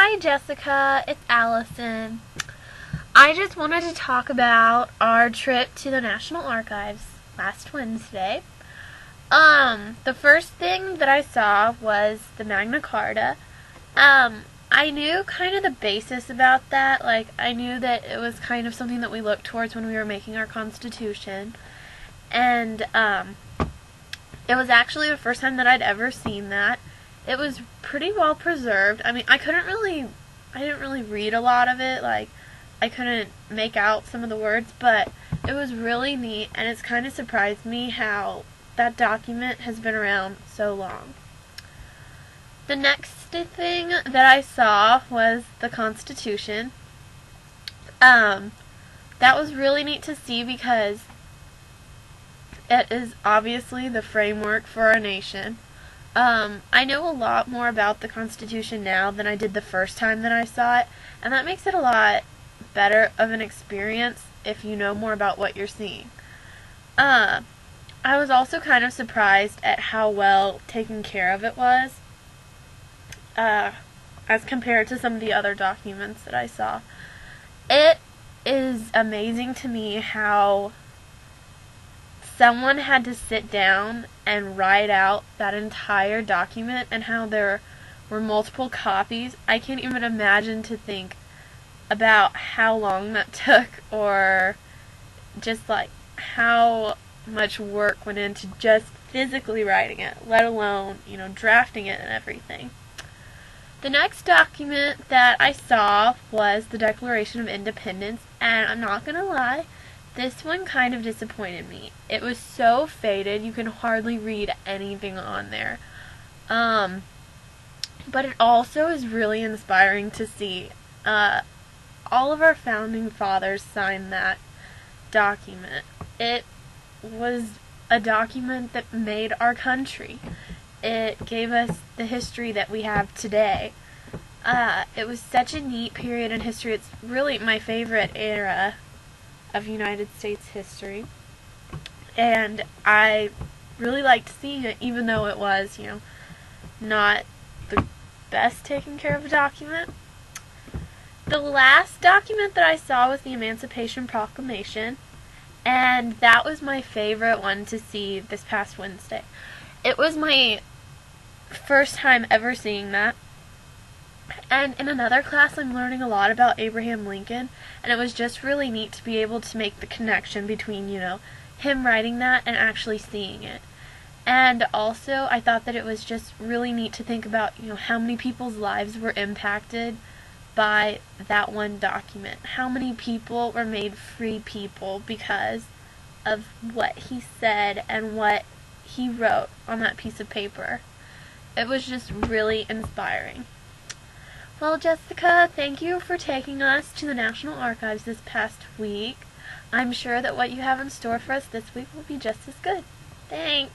Hi Jessica, it's Allison. I just wanted to talk about our trip to the National Archives last Wednesday. The first thing that I saw was the Magna Carta. I knew kind of the basis about that. Like, I knew that it was kind of something that we looked towards when we were making our Constitution. And, it was actually the first time that I'd ever seen that. It was pretty well preserved. I mean, I didn't really read a lot of it. Like, I couldn't make out some of the words, but it was really neat, and it's kind of surprised me how that document has been around so long. The next thing that I saw was the Constitution. That was really neat to see because it is obviously the framework for our nation. I know a lot more about the Constitution now than I did the first time that I saw it, and that makes it a lot better of an experience if you know more about what you're seeing. I was also kind of surprised at how well taken care of it was, as compared to some of the other documents that I saw. It is amazing to me how someone had to sit down and write out that entire document, and how there were multiple copies. I can't even imagine to think about how long that took, or just like how much work went into just physically writing it, let alone, drafting it and everything. The next document that I saw was the Declaration of Independence, and I'm not gonna lie, this one kind of disappointed me. It was so faded, you can hardly read anything on there. But it also is really inspiring to see. All of our founding fathers signed that document. It was a document that made our country. It gave us the history that we have today. It was such a neat period in history. It's really my favorite era of United States history, and I really liked seeing it, even though it was, not the best taken care of document. The last document that I saw was the Emancipation Proclamation, and that was my favorite one to see this past Wednesday. It was my first time ever seeing that. And in another class, I'm learning a lot about Abraham Lincoln, and it was just really neat to be able to make the connection between, him writing that and actually seeing it. And also, I thought that it was just really neat to think about, how many people's lives were impacted by that one document. How many people were made free people because of what he said and what he wrote on that piece of paper. It was just really inspiring. Well, Jessica, thank you for taking us to the National Archives this past week. I'm sure that what you have in store for us this week will be just as good. Thanks!